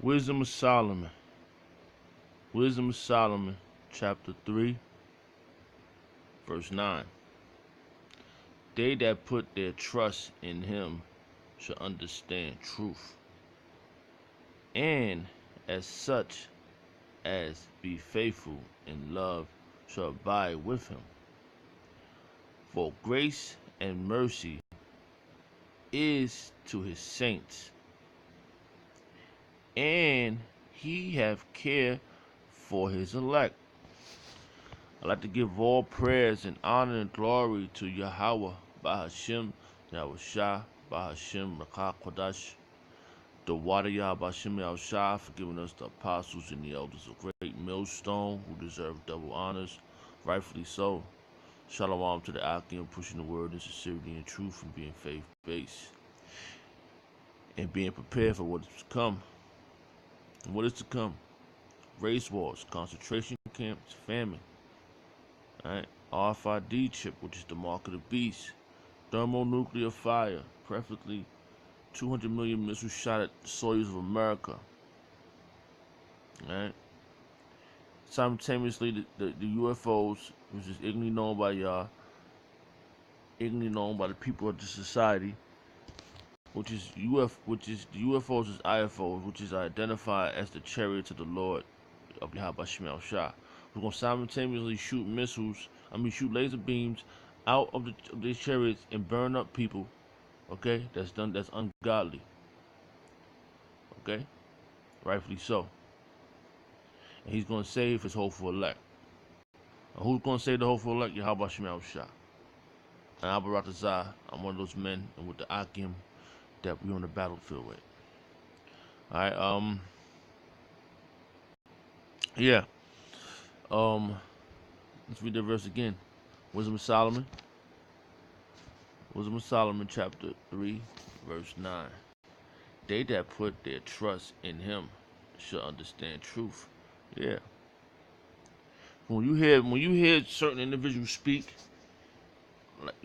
Wisdom of Solomon. Wisdom of Solomon, chapter 3, verse 9. They that put their trust in him shall understand truth, and as such as be faithful in love shall abide with him. For grace and mercy is to his saints, and he have care for his elect. I'd like to give all prayers and honor and glory to Yahweh, Bahashim, Yahweh Shah, Bahashim, Rakah Kodash, the Water Yah, Bahashim Yahweh Shah, for giving us the apostles and the elders of great millstone who deserve double honors, rightfully so. Shalom to the Akim, pushing the word in sincerity and truth and being faith-based and being prepared for what is to come. And what is to come? Race wars, concentration camps, famine. Right? RFID chip, which is the mark of the beast. Thermonuclear fire, preferably 200 million missiles shot at the soils of America. Right? Simultaneously, the UFOs, which is ignorantly known by y'all, ignorantly known by the people of the society, which is the UFOs is IFOs, which is identified as the chariots of the Lord of Yahweh Shemel Shah. We're gonna simultaneously shoot laser beams out of these chariots and burn up people. Okay, that's ungodly. Okay, rightfully so. And he's gonna save his hopeful elect. And who's gonna save the hopeful elect? Yahweh Shemel Shah. And Abaratazah, I'm one of those men, and with the Akim that we're on the battlefield with. Alright, yeah. Let's read that verse again. Wisdom of Solomon. Wisdom of Solomon, chapter 3, verse 9. They that put their trust in him shall understand truth. Yeah. When you hear certain individuals speak, like,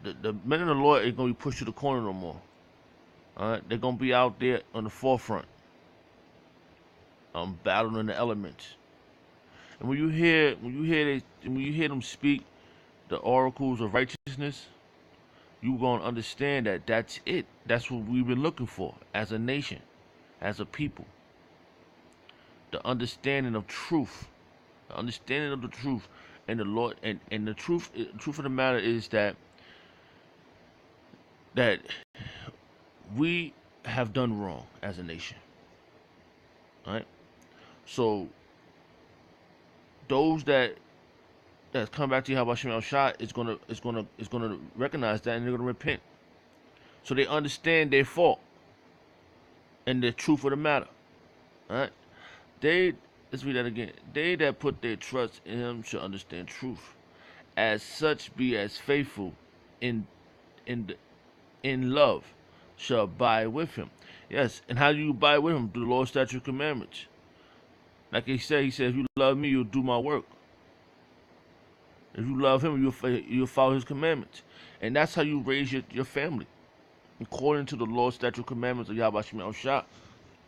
the men of the Lord ain't gonna be pushed to the corner no more. Alright, they're gonna be out there on the forefront, battling the elements. And when you hear them speak the oracles of righteousness, you're gonna understand that that's it. That's what we've been looking for as a nation, as a people. The understanding of truth, and the Lord, and the truth of the matter is that we have done wrong as a nation. Right? So those that's come back to Yahweh Shemel Shah is gonna recognize that, and they're gonna repent. So they understand their fault and the truth of the matter. Alright? Let's read that again. They that put their trust in him shall understand truth. As such be as faithful in love shall abide with him. Yes, and how do you abide with him? Through the Lord's statute commandments. Like he said, if you love me, you'll do my work. If you love him, you'll follow his commandments. And that's how you raise your family. According to the Lord's statute commandments of Yahweh Shemel Shah.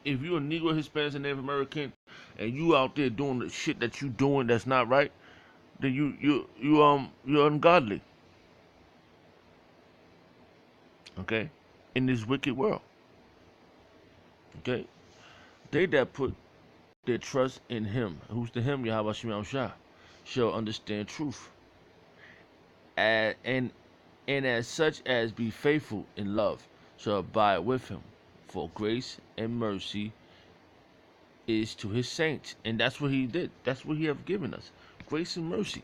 If you're a Negro, Hispanic, and Native American, and you out there doing the shit that you doing that's not right, then you're ungodly. Okay? In this wicked world. Okay? They that put their trust in him, who's the him, Yahweh Shemel Shah, shall understand truth. And as such as be faithful in love shall abide with him. For grace and mercy is to his saints. And that's what he did. That's what he have given us. Grace and mercy.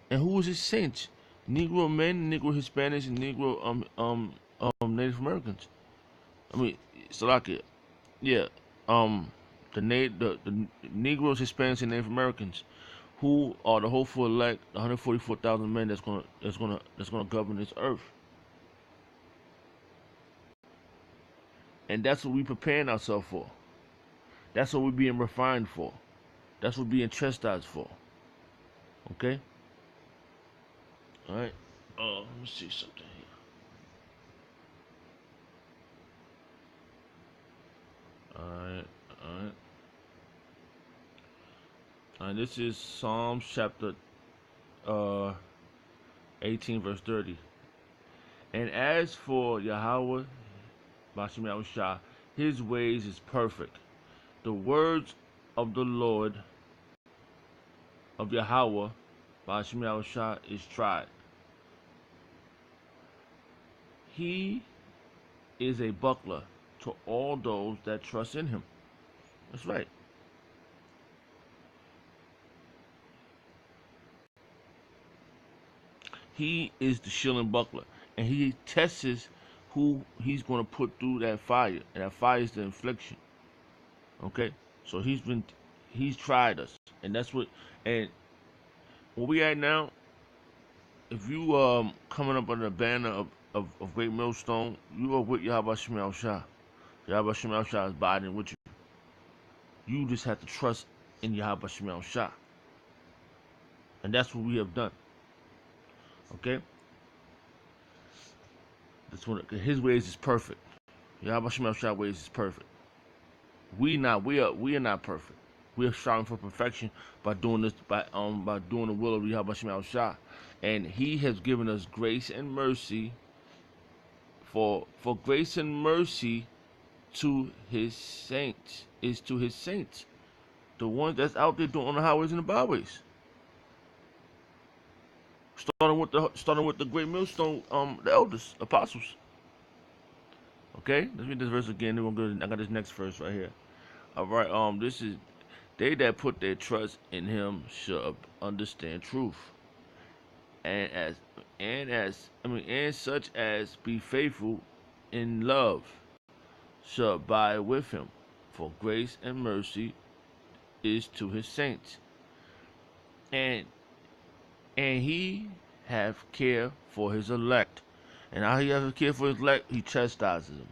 And who is his saints? Negro men, Negro Hispanics, and Negro Native Americans. I mean, Salakia. Yeah. The Negroes, Hispanics, and Native Americans, who are the hopeful elect, the 144,000 men that's gonna govern this earth. And that's what we preparing ourselves for. That's what we're being refined for. That's what we're being chastised for. Okay? Alright. Let me see something here. This is Psalms chapter uh, 18, verse 30. And as for Yahweh, Bashem Yahushua, his ways is perfect. The words of the Lord of Yahweh, Bashem Yahushua, is tried. He is a buckler to all those that trust in him. That's right. He is the shield and buckler, and he tests who he's going to put through that fire, and that fire is the affliction. Okay, so he's tried us, and that's what. And where we at now, if you coming up under the banner of Great Millstone, you are with Yahweh Shemel Shah. Yahweh Shemel Shah is abiding with you. You just have to trust in Yahweh Shemel Shah, and that's what we have done. Okay, that's what his ways is perfect. Yahweh Shemel Shah ways is perfect. We are not perfect. We are striving for perfection by doing this by doing the will of Yahweh Shemel Shah, and He has given us grace and mercy for grace and mercy to His saints is to His saints, the ones that's out there doing on the highways and the byways. Starting with the great millstone, the elders, apostles. Okay, let's read this verse again. Then we'll go. I got this next verse right here. All right. This is they that put their trust in Him shall understand truth, and and such as be faithful in love shall abide with Him. For grace and mercy is to His saints, and He have care for His elect. And how He has care for His elect, He chastises them.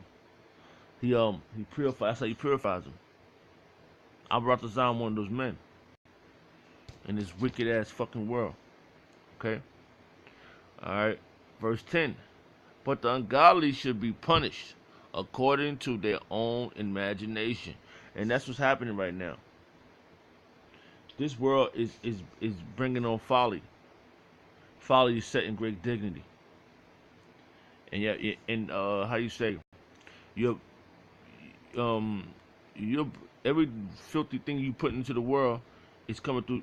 He purifies. That's how He purifies them. I brought the Zion one of those men in this wicked ass fucking world. Okay? Alright. Verse 10. But the ungodly should be punished according to their own imagination. And that's what's happening right now. This world is bringing on folly. Folly is set in great dignity. And yeah, and how you say, you're um you're every filthy thing you put into the world is coming through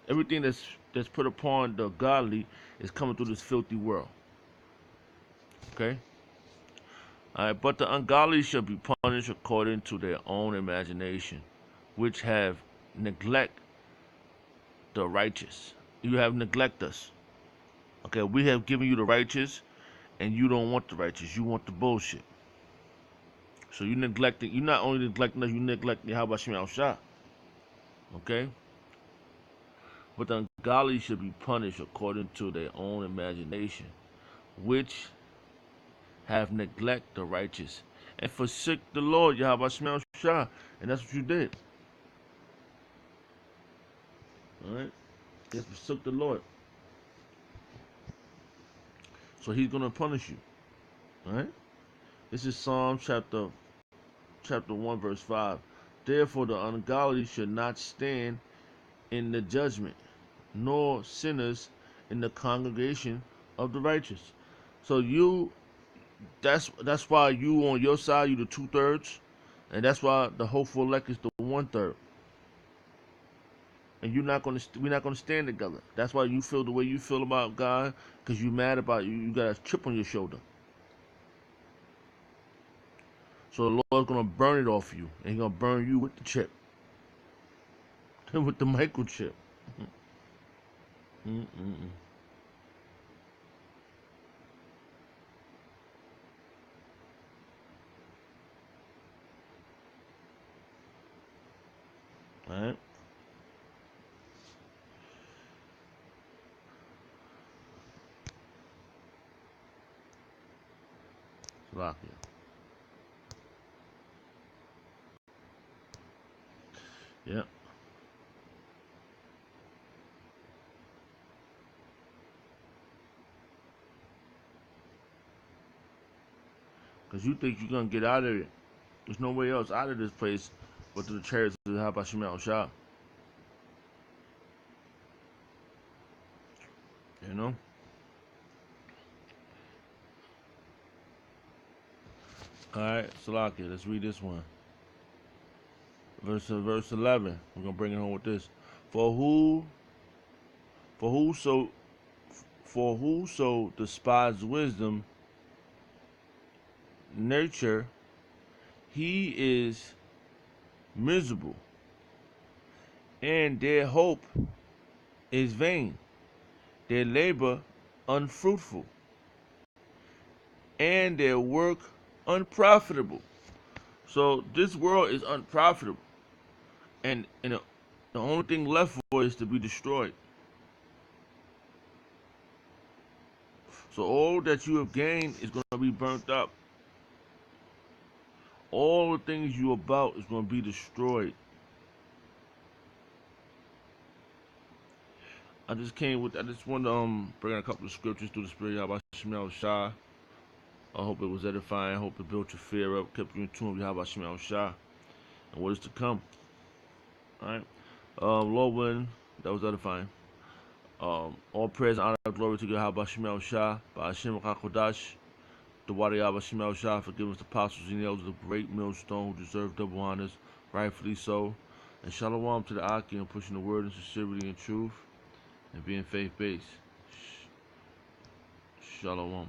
everything that's put upon the godly is coming through this filthy world. Okay. All right, but the ungodly shall be punished according to their own imagination, which have neglect the righteous. You have neglected us. Okay, we have given you the righteous, and you don't want the righteous. You want the bullshit. So you neglecting. You not only neglecting us, you neglect Yahweh Shemel Shah. Okay. But the ungodly should be punished according to their own imagination, which have neglect the righteous and forsook the Lord Yahweh Shemel Shah, and that's what you did. All right, you forsook the Lord, so He's gonna punish you. All right, this is Psalm chapter 1 verse 5. Therefore the ungodly should not stand in the judgment, nor sinners in the congregation of the righteous. So that's why you on your side, you the 2/3, and that's why the hopeful elect is the 1/3. And we're not gonna stand together. That's why you feel the way you feel about God, because you mad about you got a chip on your shoulder. So the Lord's gonna burn it off you, and He's gonna burn you with the chip, with the microchip. Mm-mm-mm. All right. Lock it. Yeah. Because you think you're going to get out of it. There's no way else out of this place but through the chariots of the Habashim al Shah. You know. All right, Salaki, let's read this one. Verse 11. We're gonna bring it home with this. For who, for whoso, for whoso despise wisdom, nurture, he is miserable, and their hope is vain, their labor unfruitful, and their work unprofitable. So this world is unprofitable, and the only thing left for it is to be destroyed. So all that you have gained is going to be burnt up. All the things you about is going to be destroyed. I just want to bring in a couple of scriptures through the Spirit of Yahweh Shah. I hope it was edifying. I hope it built your fear up, kept you in tune with Yahweh Shah and what is to come. All right. Lord willing, that was edifying. All praise, honor, glory to Yahweh Shah, by Hashem HaKodash, the Wadi Yahweh Shah, forgive us the apostles and the elders, the great millstone who deserve double honors, rightfully so. And shalom to the Aki and pushing the word in sincerity and truth and being faith-based. Shalom.